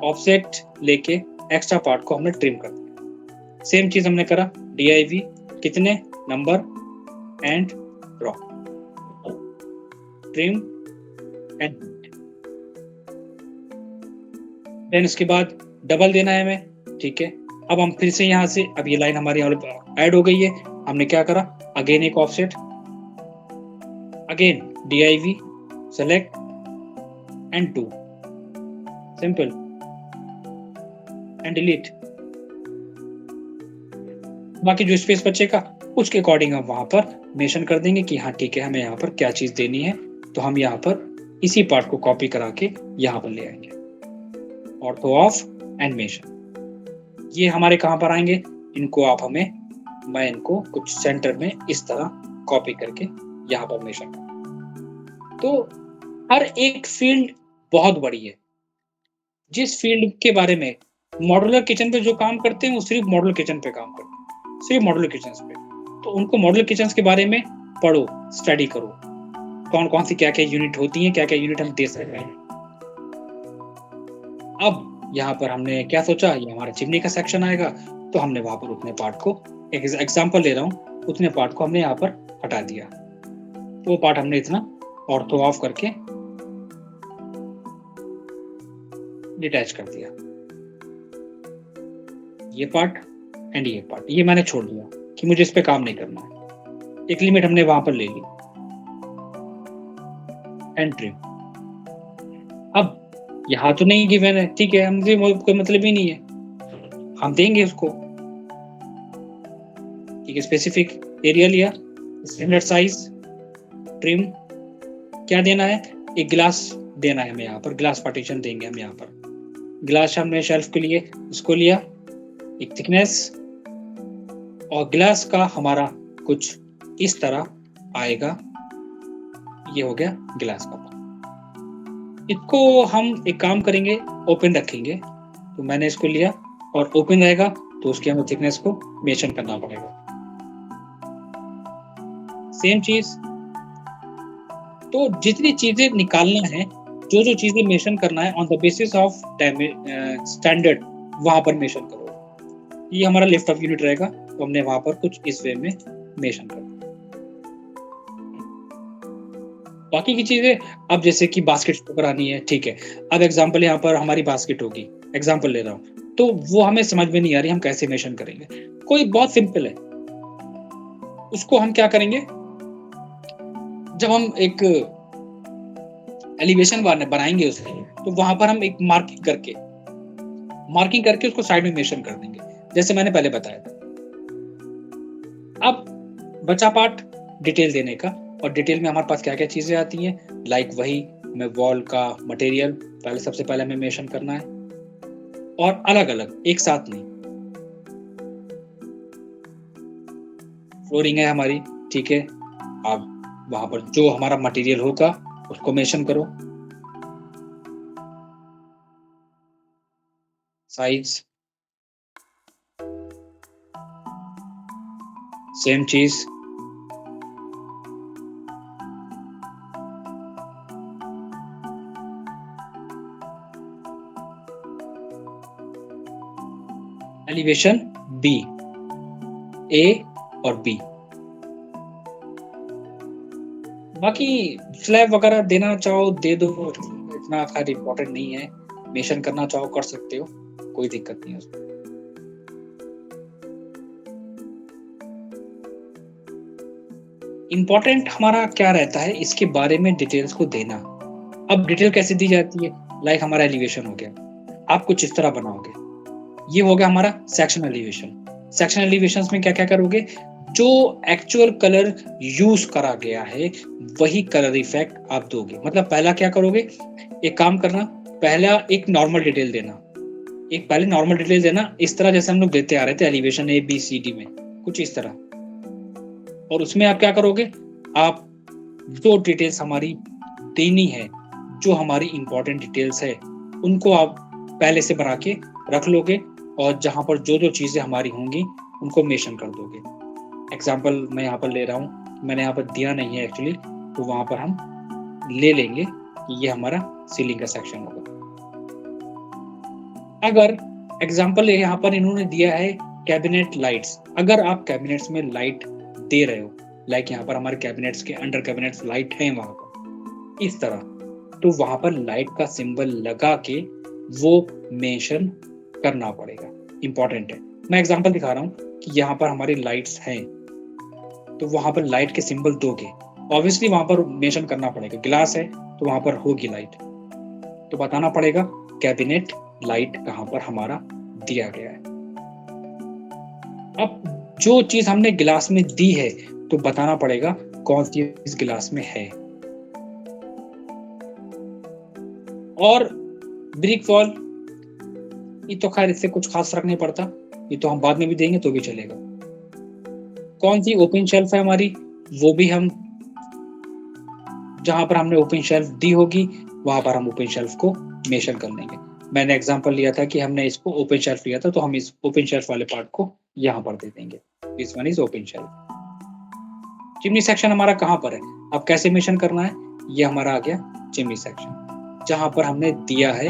ऑफसेट लेके एक्स्ट्रा पार्ट को हमने ट्रिम कर दिया। सेम चीज हमने करा, div कितने number and draw, trim and, then उसके बाद डबल देना है हमें, ठीक है। अब हम फिर से यहाँ से, अब ये लाइन हमारी यहाँ ऐड हो गई है, हमने क्या करा, अगेन एक offset, again div select and 2 simple and delete। बाकी जो स्पेस बचेगा उसके अकॉर्डिंग हम वहां पर मेंशन कर देंगे कि हाँ ठीक है, हमें यहाँ पर क्या चीज देनी है, तो हम यहाँ पर इसी पार्ट को कॉपी करा के यहाँ पर ले आएंगे। ऑर्थो ऑफ एनिमेशन ये हमारे कहाँ पर आएंगे, इनको आप मैं इनको कुछ सेंटर में इस तरह कॉपी करके यहाँ पर मेंशन कर। तो हर एक फील्ड बहुत बड़ी है। जिस फील्ड के बारे में मॉड्यूलर किचन पे जो काम करते हैं वो सिर्फ मॉड्यूलर किचन पे काम करते हैं, सिर्फ मॉड्यूलर किचन पे। तो उनको मॉड्यूलर किचन के बारे में पढ़ो, स्टडी करो, कौन कौन सी क्या क्या यूनिट होती है, क्या क्या यूनिट हम दे सकते हैं। अब यहाँ पर हमने क्या सोचा, ये हमारा चिमनी का सेक्शन आएगा, तो हमने वहां पर उतने पार्ट को, एक एग्जांपल ले रहा हूँ, उतने पार्ट को हमने यहाँ पर हटा दिया। वो पार्ट हमने इतना ऑर्थो ऑफ करके डिटैच कर दिया। ये पार्ट एंड ये पार्ट ये मैंने छोड़ दिया कि मुझे इस पे काम नहीं करना है। एक लिमिट हमने वहां पर ले ली एंड ट्रिम। अब यहाँ तो नहीं गिवन है, ठीक है, मुझे कोई मतलब ही नहीं है, हम देंगे उसको। ठीक है, स्पेसिफिक एरिया लिया, स्टैंडर्ड साइज, ट्रिम, क्या देना है, एक गिलास देना है हमें, यहाँ पर ग्लास पार्टीशन देंगे हम। यहाँ पर गिलास हमने शेल्फ के लिए इसको लिया, एक थिकनेस, और गिलास का हमारा कुछ इस तरह आएगा। ये हो गया गिलास का। इसको हम एक काम करेंगे, ओपन रखेंगे। तो मैंने इसको लिया और ओपन रहेगा तो उसकी हमें थिकनेस को मेंशन करना पड़ेगा। सेम चीज, तो जितनी चीजें निकालना है, जो जो चीजें मेंशन करना है on the basis of standard, वहां पर मेंशन करो। ये हमारा लिस्ट ऑफ यूनिट रहेगा, तो हमने वहां पर कुछ इस वे में मेंशन कर दिया। बाकी की चीजें अब जैसे कि बास्केट करानी है, ठीक है, अब एग्जांपल यहाँ पर हमारी बास्केट होगी, एग्जांपल ले रहा हूँ, तो वो हमें समझ में नहीं आ रही हम कैसे मेंशन करेंगे। कोई बहुत सिंपल है, उसको हम क्या करेंगे, जब हम एक एलिवेशन बनाएंगे उसमें, तो वहां पर हम एक मार्किंग करके उसको साइड में मेंशन कर देंगे, जैसे मैंने पहले बताया था। अब बचा पार्ट डिटेल देने का, और डिटेल में हमारे पास क्या क्या चीजें आती हैं, लाइक वही मैं वॉल का मटेरियल पहले सबसे पहले हमें मेंशन करना है, और अलग अलग एक साथ नहीं। फ्लोरिंग है हमारी, ठीक है, अब वहां पर जो हमारा मटेरियल होगा उसको मेंशन करो, साइज सेम चीज, एलिवेशन बी, ए और बी। बाकी स्लैब वगैरह देना चाहो दे दो, इतना खैर इम्पोर्टेंट नहीं है, मेंशन करना चाहो कर सकते हो, कोई दिक्कत नहीं है उसमें। इंपॉर्टेंट हमारा क्या रहता है, इसके बारे में डिटेल्स को देना। अब डिटेल कैसे दी जाती है, लाइक हमारा एलिवेशन हो गया, आप कुछ इस तरह बनाओगे, ये हो गया हमारा सेक्शन एलिवेशन। सेक्शन एलिवेशंस में क्या क्या करोगे, जो एक्चुअल कलर यूज करा गया है वही कलर इफेक्ट आप दोगे। मतलब पहला क्या करोगे, एक काम करना, पहला एक नॉर्मल डिटेल देना, एक पहले नॉर्मल डिटेल देना, इस तरह जैसे हम लोग देते आ रहे थे elevation A B C D में, कुछ इस तरह। और उसमें आप क्या करोगे, आप जो डिटेल्स हमारी देनी है, जो हमारी इंपॉर्टेंट डिटेल्स है, उनको आप पहले से बना के रख लोगे, और जहां पर जो जो चीजें हमारी होंगी उनको मेंशन कर दोगे। एग्जाम्पल मैं यहाँ पर ले रहा हूँ, मैंने यहाँ पर दिया नहीं है एक्चुअली, तो वहां पर हम ले लेंगे कि ये हमारा सीलिंग का सेक्शन होगा। अगर एग्जाम्पल यहाँ पर इन्होंने दिया है कैबिनेट लाइट्स, अगर आप कैबिनेट्स में लाइट दे रहे हो, लाइक यहाँ पर हमारे कैबिनेट्स के अंडर कैबिनेट्स लाइट है वहां पर इस तरह, तो वहां पर लाइट का सिंबल लगा के वो मेंशन करना पड़ेगा, इंपॉर्टेंट है। मैं एग्जांपल दिखा रहा हूँ कि यहाँ पर हमारी लाइट्स हैं, तो वहां पर लाइट के सिंबल दोगे, ऑब्वियसली वहां पर मेंशन करना पड़ेगा, गिलास है तो वहां पर होगी लाइट, तो बताना पड़ेगा कैबिनेट लाइट कहां पर हमारा दिया गया है। अब जो चीज हमने गिलास में दी है तो बताना पड़ेगा कौन सी इस गिलास में है। और ब्रिक वॉल, ये तो खैर इससे कुछ खास फर्क नहीं पड़ता, ये तो हम बाद में भी देंगे तो भी चलेगा। कौन सी ओपन शेल्फ है हमारी, वो भी हम जहां पर हमने ओपन शेल्फ दी होगी वहां पर हम ओपन शेल्फ को मेंशन कर लेंगे। मैंने एग्जांपल लिया था कि हमने इसको ओपन शेल्फ लिया था, तो हम इस ओपन शेल्फ वाले पार्ट को यहां पर दे देंगे, this one is open shelf. Chimney section हमारा कहां पर है, अब कैसे मेंशन करना है, ये हमारा आ गया चिमनी सेक्शन, जहां पर हमने दिया है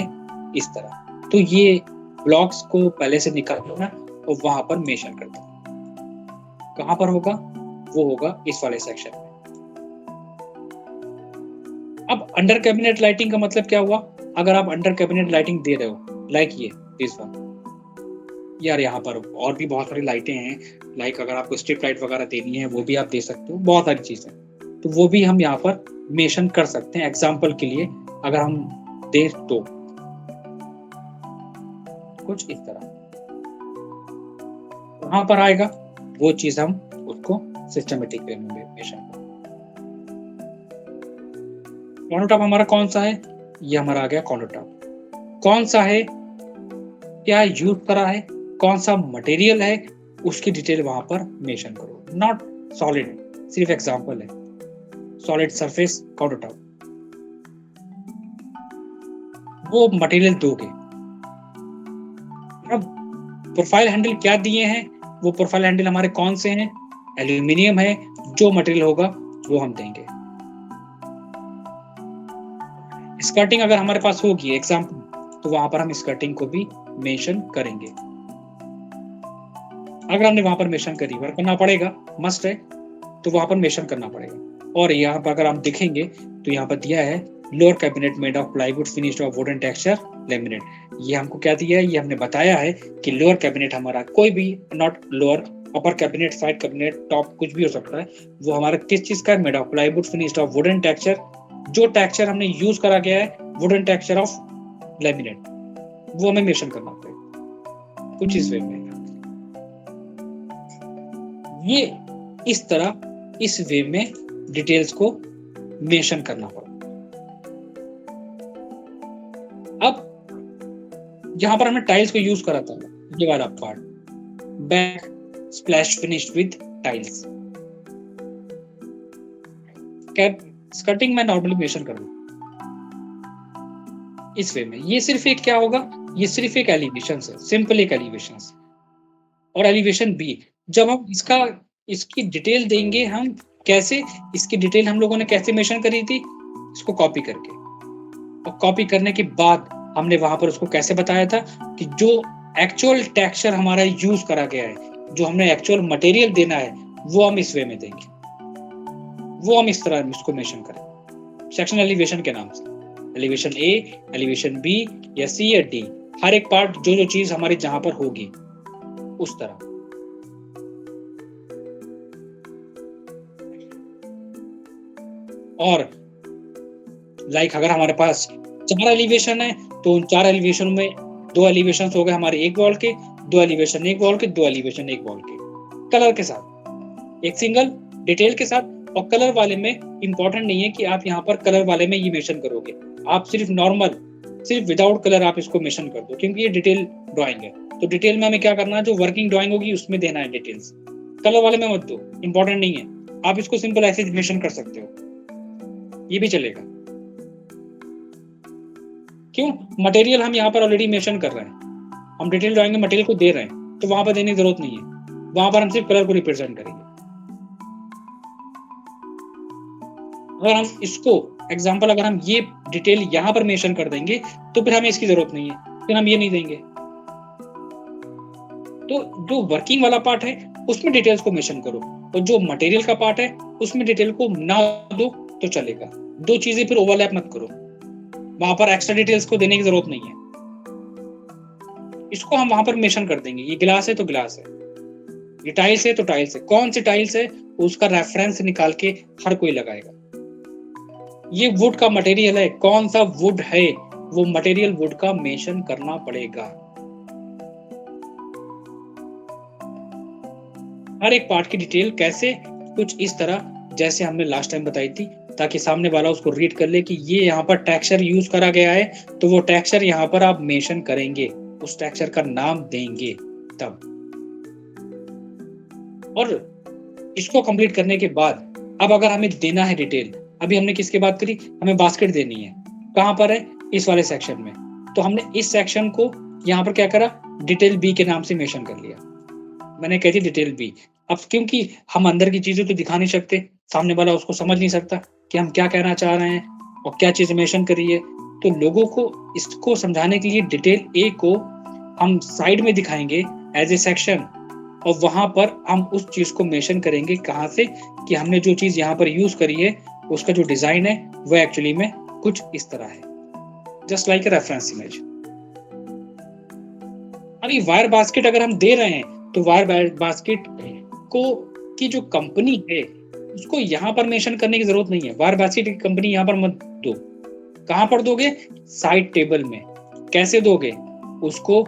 इस तरह। तो ये ब्लॉक्स को पहले से निकालना और वहां पर मेंशन कर देना। कहां पर होगा, वो होगा इस वाले सेक्शन में। अब अंडर कैबिनेट लाइटिंग का मतलब क्या हुआ, अगर आप अंडर कैबिनेट लाइटिंग दे रहे हो लाइक ये दिस वन, यार यहाँ पर और भी बहुत सारी लाइटें हैं, लाइक अगर आपको स्ट्रिप लाइट वगैरह देनी है वो भी आप दे सकते हो, बहुत सारी चीजें, तो वो भी हम यहाँ पर मेंशन कर सकते हैं एग्जांपल के लिए। अगर हम दें तो कुछ इस तरह वहां पर आएगा, वो चीज हम उसको सिस्टमेटिक वे में मेंशन करेंगे। काउंटरटॉप हमारा कौन सा है, ये हमारा आ गया काउंटरटॉप। कौन सा है, क्या यूज करा है, कौन सा मटेरियल है, उसकी डिटेल वहां पर मेंशन करो, नॉट सॉलिड, सिर्फ एग्जांपल है। सॉलिड सरफेस काउंटरटॉप, वो मटेरियल दोगे। अब प्रोफाइल हैंडल क्या दिए हैं, वो प्रोफाइल हैंडल हमारे कौन से हैं, एल्यूमिनियम है, जो मटेरियल होगा वो हम देंगे। स्कर्टिंग अगर हमारे पास होगी एग्जांपल, तो वहां पर हम स्कर्टिंग को भी मेंशन करेंगे। अगर हमने वहां पर मेंशन करी, वर्क करना पड़ेगा, मस्ट है, तो वहां पर मेंशन करना पड़ेगा। और यहाँ पर अगर हम देखेंगे तो यहाँ पर दिया है lower cabinet made of plywood finished of wooden texture laminate. ये हमको क्या दिया है, ये हमने बताया है कि लोअर कैबिनेट हमारा कोई भी, not lower, upper cabinet, side cabinet, top, कुछ भी हो सकता है, वो हमारा किस चीज का, made of plywood finished of wooden texture, जो टेक्सचर हमने यूज करा गया है वुडन टेक्सचर ऑफ लेमिनेट, वो हमें मेंशन करना पड़ेगा कुछ इस वे में। ये इस तरह इस वे में डिटेल्स को मेंशन करना पड़ेगा। अब यहां पर हमने टाइल्स को यूज करा था, ये वाला part, back splash finished with tiles. Skirting में नॉर्मली मेंशन करूंगा इस वे में। ये सिर्फ एक क्या होगा, ये सिर्फ एक एलिवेशन है, सिंपल एक एलिवेशन। और एलिवेशन बी, जब हम इसकी डिटेल देंगे, हम कैसे, इसकी डिटेल हम लोगों ने कैसे मेंशन करी थी, इसको कॉपी करके, और कॉपी करने के बाद हमने वहां पर उसको कैसे बताया था कि जो एक्चुअल टेक्सचर हमारा यूज करा गया है, जो हमने एक्चुअल मटेरियल देना है, वो हम इस वे में देंगे, वो हम इस तरह इसको मेंशन करें सेक्शन एलिवेशन के नाम से। एलिवेशन ए, एलिवेशन बी या सी या डी, हर एक पार्ट जो जो चीज हमारी जहां पर होगी उस तरह। और लाइक अगर हमारे पास 4 एलिवेशन है तो उन 4 एलिवेशन में 2 एलिवेशन हो गए हमारे एक वॉल के, 2 एलिवेशन एक वॉल के, 2 एलिवेशन एक वॉल के, कलर के साथ, एक सिंगल डिटेल के साथ। और कलर वाले में इंपॉर्टेंट नहीं है कि आप यहाँ पर कलर वाले में ये मेंशन करोगे, आप सिर्फ नॉर्मल, सिर्फ विदाउट कलर आप इसको मेंशन कर दो, क्योंकि ये डिटेल ड्राइंग है। तो डिटेल में हमें क्या करना है, जो वर्किंग ड्राइंग होगी उसमें देना है डिटेल्स, कलर वाले में मत दो, इंपॉर्टेंट नहीं है। आप इसको सिंपल ऐसे मेंशन कर सकते हो, ये भी चलेगा। क्यों, मटेरियल हम यहाँ पर ऑलरेडी मेंशन कर रहे हैं, हम डिटेल ड्राइंग में मटेरियल को दे रहे हैं, तो वहां पर देने की जरूरत नहीं है, वहां पर हम सिर्फ कलर को रिप्रेजेंट करेंगे। अगर हम इसको एग्जांपल, अगर हम ये डिटेल यहाँ पर मेंशन कर देंगे तो फिर हमें इसकी जरूरत नहीं है, फिर हम ये नहीं देंगे। तो जो वर्किंग वाला पार्ट है उसमें डिटेल्स को मेंशन करो, और जो मटेरियल का पार्ट है उसमें डिटेल को ना दो तो चलेगा। दो चीजें फिर ओवरलैप मत करो, वहां पर एक्स्ट्रा डिटेल्स को देने की जरूरत नहीं है। इसको हम वहां पर मेंशन कर देंगे, ये गिलास है तो गिलास है, ये टाइल्स है तो टाइल्स है, कौन सी टाइल्स है उसका रेफरेंस निकाल के हर कोई लगाएगा। ये वुड का मटेरियल है, कौन सा वुड है वो मटेरियल वुड का मेंशन करना पड़ेगा। हर एक पार्ट की डिटेल कैसे, कुछ इस तरह जैसे हमने लास्ट टाइम बताई थी, ताकि सामने वाला उसको रीड कर ले कि ये यहाँ पर टेक्सचर यूज करा गया है, तो वो टेक्सचर यहाँ पर आप मेंशन करेंगे, उस टेक्सचर का नाम देंगे तब। और इसको कंप्लीट करने के बाद अब अगर हमें देना है डिटेल, अभी हमने किसकी बात करी, हमें बास्केट देनी है, कहाँ पर है, इस वाले सेक्शन में। तो हमने इस सेक्शन को यहाँ पर क्या करा, डिटेल बी के नाम से मेंशन कर लिया। मैंने कही थी डिटेल बी। अब क्योंकि हम अंदर की चीजें तो दिखा नहीं सकते, सामने वाला उसको समझ नहीं सकता कि हम क्या कहना चाह रहे हैं और क्या चीज मेंशन करी है, तो लोगों को इसको समझाने के लिए डिटेल ए को हम साइड में दिखाएंगे एज ए सेक्शन, और वहां पर हम उस चीज को मेंशन करेंगे कहाँ से, कि हमने जो चीज यहाँ पर यूज करी है उसका जो डिजाइन है वो एक्चुअली में कुछ इस तरह है, just like a reference image. अभी वायर बास्केट अगर हम दे रहे हैं तो वायर बास्केट को की जो कंपनी है उसको यहाँ पर मेंशन करने की जरूरत नहीं है। वायर बास्केट की कंपनी यहाँ पर मत दो। कहाँ पर दोगे, साइड टेबल में। कैसे दोगे, उसको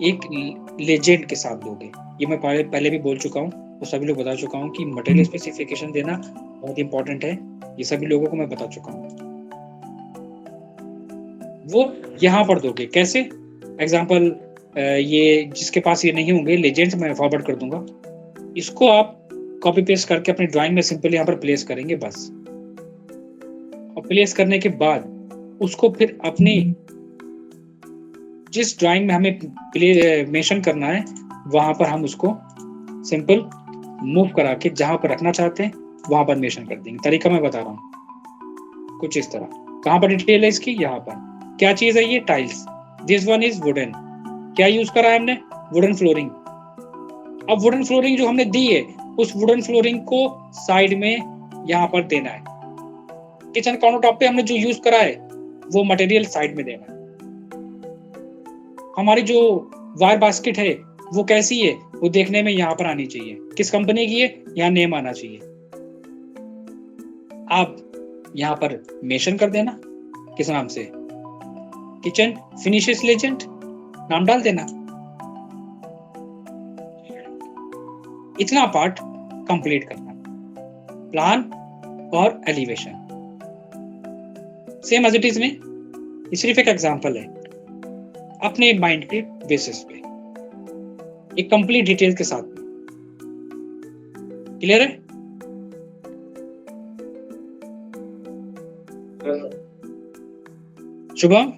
एक लेजेंड के साथ दोगे। ये मैं पहले भी बोल चुका हूँ, तो सभी लोग बता चुका हूँ कि मटेरियल स्पेसिफिकेशन देना बहुत इंपॉर्टेंट है, ये सभी लोगों को मैं बता चुका हूँ। वो यहाँ पर दोगे कैसे, एग्जाम्पल ये जिसके पास ये नहीं होंगे लेजेंड्स मैं फॉरवर्ड कर दूंगा, इसको आप कॉपी पेस्ट करके अपनी ड्राइंग में सिंपल यहाँ पर प्लेस करेंगे बस। और प्लेस करने के बाद उसको फिर अपनी जिस ड्राइंग में हमें मेंशन करना है वहां पर हम उसको सिंपल मूव करा के जहां पर रखना चाहते हैं वहां पर मेंशन कर देंगे। तरीका मैं बता रहा हूँ कुछ इस तरह। कहां पर डिटेल है इसकी, यहाँ पर। क्या चीज है ये, tiles. This one is wooden. क्या यूज करा है हमने, वुडन फ्लोरिंग। अब वुडन फ्लोरिंग जो हमने दी है उस वुडन फ्लोरिंग को साइड में यहाँ पर देना है। किचन काउंटर टॉप पे हमने जो यूज करा है वो मटेरियल साइड में देना है। हमारी जो वायर बास्केट है वो कैसी है, वो देखने में यहाँ पर आनी चाहिए, किस कंपनी की है, यहाँ नेम आना चाहिए। आप यहाँ पर मेंशन कर देना किस नाम से, किचन फिनिशेस लेजेंड नाम डाल देना। इतना पार्ट कंप्लीट करना, प्लान और elevation same as it is में। ये सिर्फ एक एग्जांपल है, अपने माइंड के बेसिस पे एक कंप्लीट डिटेल के साथ। क्लियर है? शुभम,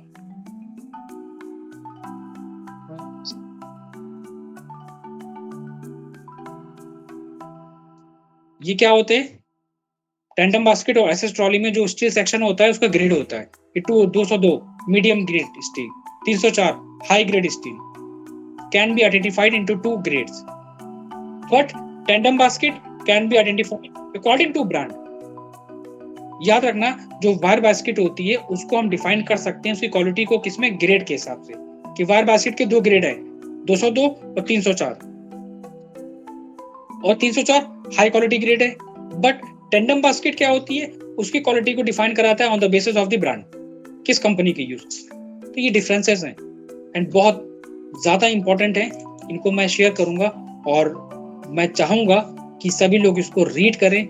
ये क्या होते हैं, टैंडम बास्केट और एसएस ट्रॉली में जो स्टील सेक्शन होता है उसका ग्रेड होता है। 202 medium grade steel, 304 high grade steel, can be identified into two grades, but tandem basket can be identified according to brand. याद रखना, जो वायर बास्केट होती है उसको हम डिफाइन कर सकते हैं उसकी क्वालिटी को किसमें, ग्रेड के हिसाब से, कि वायर बास्केट के 2 ग्रेड है, 202 और 304, और 304 हाई क्वालिटी ग्रेड है। बट टेंडम बास्केट क्या होती है, उसकी क्वालिटी को डिफाइन कराता है on the basis of the brand, किस कंपनी की यूज। तो ये डिफरेंसेस हैं एंड बहुत ज्यादा इंपॉर्टेंट है, इनको मैं शेयर करूंगा और मैं चाहूंगा कि सभी लोग इसको रीड करें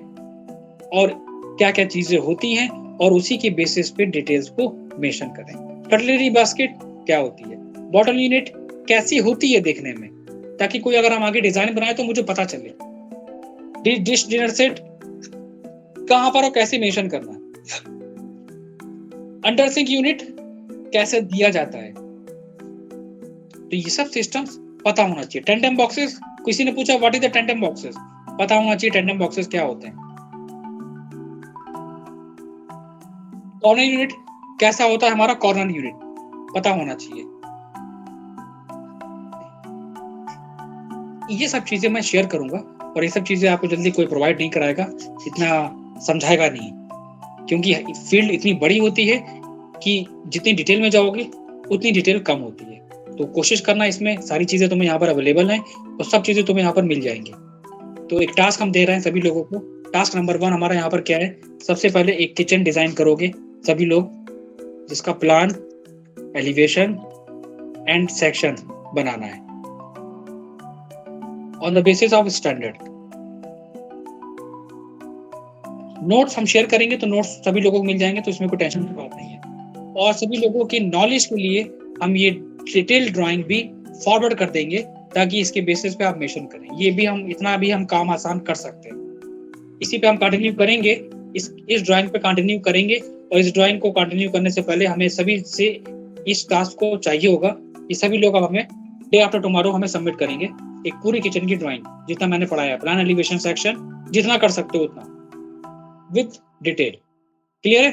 और क्या क्या चीजें होती हैं और उसी के बेसिस पे डिटेल्स को मेंशन करें। कटलरी बास्केट क्या होती है, बॉटल यूनिट कैसी होती है देखने में, ताकि कोई अगर हम आगे डिजाइन बनाए तो मुझे पता चले। डिश डिनर सेट कहां पर और कैसे मेंशन करना है। अंडर सिंक यूनिट कैसे दिया जाता है, तो ये सब सिस्टम्स पता होना चाहिए। टेंडम बॉक्सेस, किसी ने पूछा what is the tandem boxes, पता होना चाहिए टेंडम बॉक्सेस क्या होते हैं। कॉर्नर यूनिट कैसा होता है हमारा, कॉर्नर यूनिट पता होना चाहिए। ये सब चीजें मैं शेयर करूंगा और ये सब चीजें आपको जल्दी कोई प्रोवाइड नहीं कराएगा, इतना समझाएगा नहीं, क्योंकि फील्ड इतनी बड़ी होती है कि जितनी डिटेल में जाओगे उतनी डिटेल कम होती है। तो कोशिश करना, इसमें सारी चीजें तुम्हें यहाँ पर अवेलेबल हैं और सब चीजें तुम्हें यहाँ पर मिल जाएंगी। तो एक टास्क हम दे रहे हैं सभी लोगों को। टास्क नंबर 1 हमारा यहाँ पर क्या है, सबसे पहले एक किचन डिजाइन करोगे सभी लोग, जिसका प्लान, एलिवेशन एंड सेक्शन बनाना है on the basis of standard. Notes हम शेयर करेंगे तो नोट्स सभी लोगों को मिल जाएंगे, तो इसमें कोई टेंशन की बात नहीं है। और सभी लोगों की नॉलेज के लिए हम ये डिटेल ड्राइंग भी फॉरवर्ड कर देंगे, ताकि इसके बेसिस पे आप मेंशन करें। ये भी हम इतना भी हम काम आसान कर सकते हैं। इसी पे हम कंटिन्यू करेंगे, इस ड्राइंग पे कंटिन्यू करेंगे। और इस ड्राइंग को कंटिन्यू करने से पहले हमें सभी से इस टास्क को चाहिए होगा कि सभी लोग अब हमें डे आफ्टर टुमारो हमें सबमिट करेंगे एक पूरी किचन की ड्राइंग, जितना मैंने पढ़ाया, प्लान, एलिवेशन, सेक्शन, जितना कर सकते हो उतना, विद डिटेल। क्लियर है?